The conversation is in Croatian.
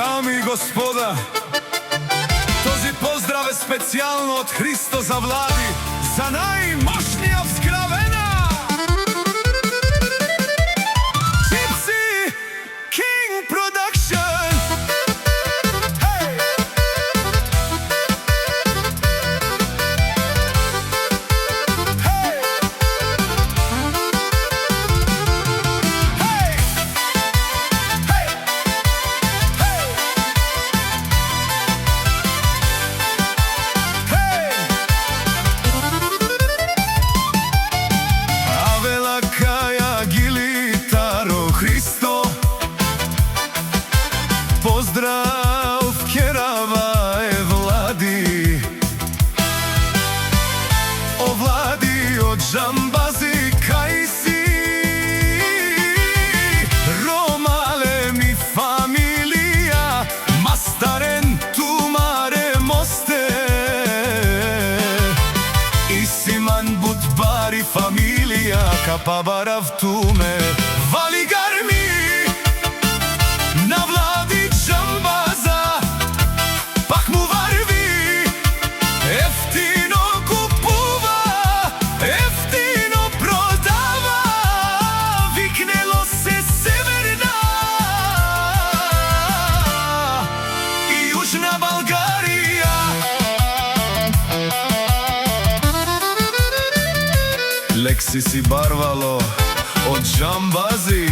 Дами и господа, този поздрав е специјално од Христо за Влади, за најмошнија вскравена Gypsy King Production. Hey! Hey! Hey! Hey! Hey! Avela Kaja Gilitaro Hristo, pozdrav Kerava e Vladi, o Vladi od Džambazi kaj si, Romale mi familija, Mastaren tu mare moste, Isiman Budbari familija, Kapabarav tume, Valigarmi, na Vladi Džambaza, pak mu varvi, eftino kupува, eftino prodава, viknelo se Severna i Južna Balgarija. Leksis i Barvalo od Džambazi,